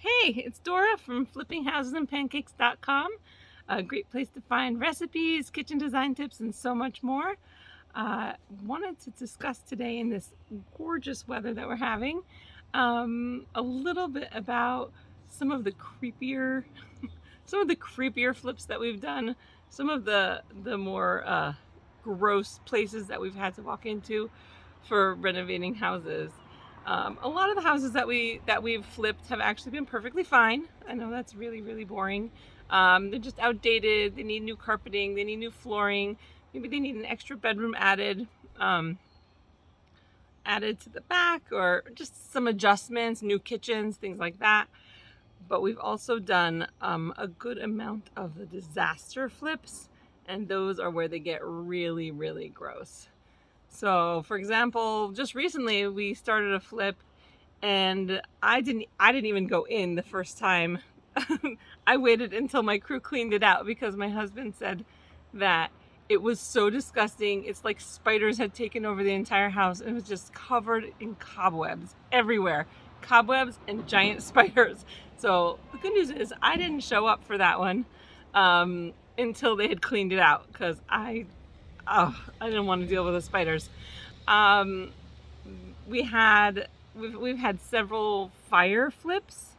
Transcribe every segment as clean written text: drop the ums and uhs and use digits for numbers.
Hey, it's Dora from flippinghousesandpancakes.com. A great place to find recipes, kitchen design tips, and so much more. Wanted to discuss today in this gorgeous weather that we're having a little bit about some of the creepier flips that we've done, some of the more gross places that we've had to walk into for renovating houses. A lot of the houses that we've flipped have actually been perfectly fine. I know that's really boring. They're just outdated. They need new carpeting. They need new flooring. Maybe they need an extra bedroom added to the back, or just some adjustments, new kitchens, things like that. But we've also done a good amount of the disaster flips, and those are where they get really gross. So, for example, just recently we started a flip, and I didn't even go in the first time. I waited until my crew cleaned it out because my husband said that it was so disgusting. It's like spiders had taken over the entire house, and it was just covered in cobwebs everywhere. Cobwebs and giant spiders. So the good news is I didn't show up for that one until they had cleaned it out, because I didn't want to deal with the spiders. We've had several fire flips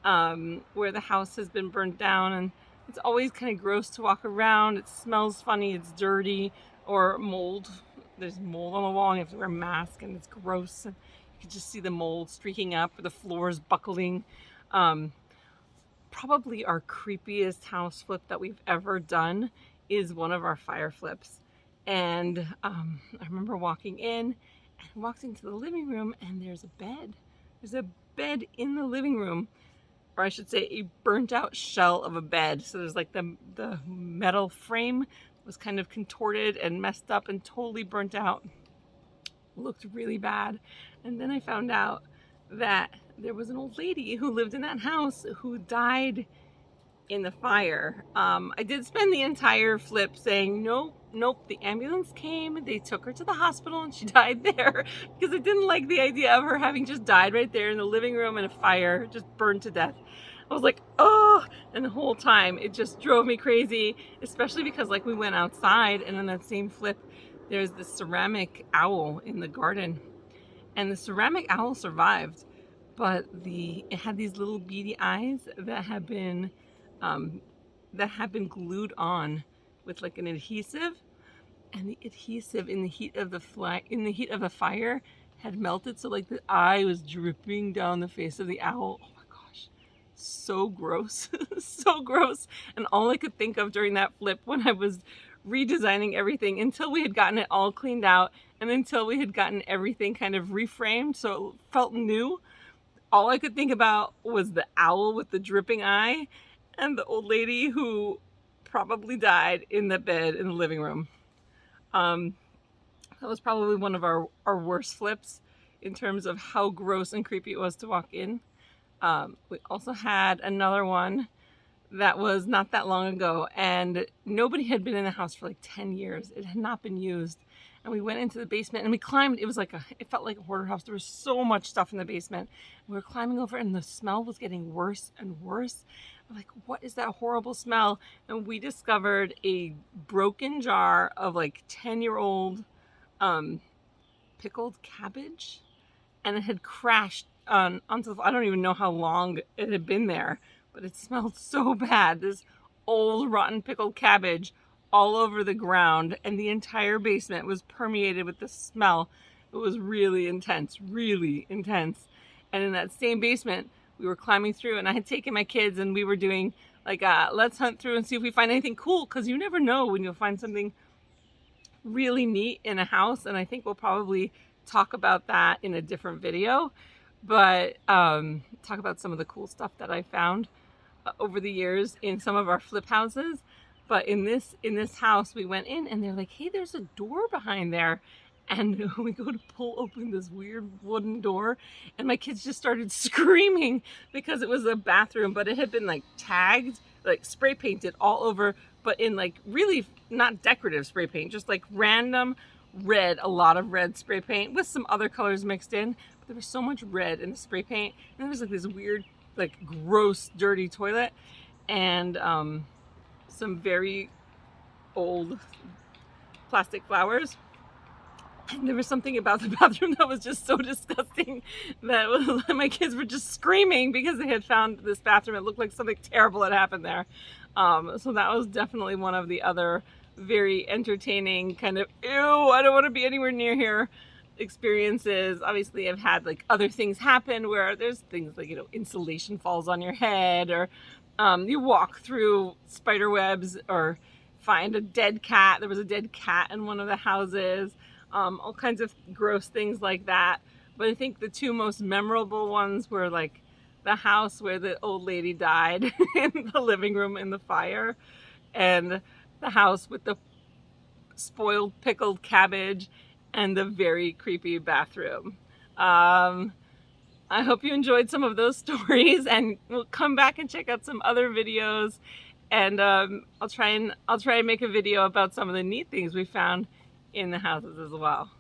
where the house has been burnt down, and it's always kind of gross to walk around. It smells funny, it's dirty, or mold. There's mold on the wall and you have to wear a mask, and it's gross. And you can just see the mold streaking up, or the floors buckling. Probably our creepiest house flip that we've ever done is one of our fire flips. And I remember walking in and walked into the living room, and there's a bed. There's a bed in the living room, or I should say a burnt out shell of a bed. So there's like the metal frame was kind of contorted and messed up and totally burnt out. Looked really bad. And then I found out that there was an old lady who lived in that house who died in the fire. I did spend the entire flip saying, nope, the ambulance came, they took her to the hospital, and she died there, because I didn't like the idea of her having just died right there in the living room in a fire, just burned to death. I was like, oh, and the whole time it just drove me crazy, especially because like we went outside, and in that same flip, there's this ceramic owl in the garden, and the ceramic owl survived, but it had these little beady eyes that had been glued on with like an adhesive, and the adhesive in the heat of the fire had melted, so like the eye was dripping down the face of the owl. Oh my gosh, so gross. So gross. And all I could think of during that flip, when I was redesigning everything, until we had gotten it all cleaned out and until we had gotten everything kind of reframed so it felt new, all I could think about was the owl with the dripping eye and the old lady who probably died in the bed in the living room. That was probably one of our worst flips in terms of how gross and creepy it was to walk in. We also had another one that was not that long ago, and nobody had been in the house for like 10 years. It had not been used. And we went into the basement and we climbed. It felt like a hoarder house. There was so much stuff in the basement. We were climbing over, and the smell was getting worse and worse. We're like, what is that horrible smell? And we discovered a broken jar of like 10-year-old pickled cabbage, and it had crashed onto I don't even know how long it had been there, but it smelled so bad. This old rotten pickled cabbage all over the ground, and the entire basement was permeated with the smell. It was really intense. And in that same basement, we were climbing through, and I had taken my kids, and we were doing like let's hunt through and see if we find anything cool, because you never know when you'll find something really neat in a house. And I think we'll probably talk about that in a different video, but talk about some of the cool stuff that I found over the years in some of our flip houses. But in this house, we went in, and they're like, hey, there's a door behind there. And we go to pull open this weird wooden door, and my kids just started screaming because it was a bathroom, but it had been like tagged, like spray painted all over, but in like really not decorative spray paint, just like random red, a lot of red spray paint with some other colors mixed in. But there was so much red in the spray paint, and there was like this weird like gross, dirty toilet, and some very old plastic flowers. And there was something about the bathroom that was just so disgusting that my kids were just screaming because they had found this bathroom. It looked like something terrible had happened there. So that was definitely one of the other very entertaining kind of, ew, I don't want to be anywhere near here experiences. Obviously, I've had like other things happen where there's things like, you know, insulation falls on your head, or you walk through spider webs, or find a dead cat. There was a dead cat in one of the houses. All kinds of gross things like that. But I think the two most memorable ones were like the house where the old lady died in the living room in the fire, and the house with the spoiled pickled cabbage, and the very creepy bathroom. I hope you enjoyed some of those stories, and we'll come back and check out some other videos. And I'll try and make a video about some of the neat things we found in the houses as well.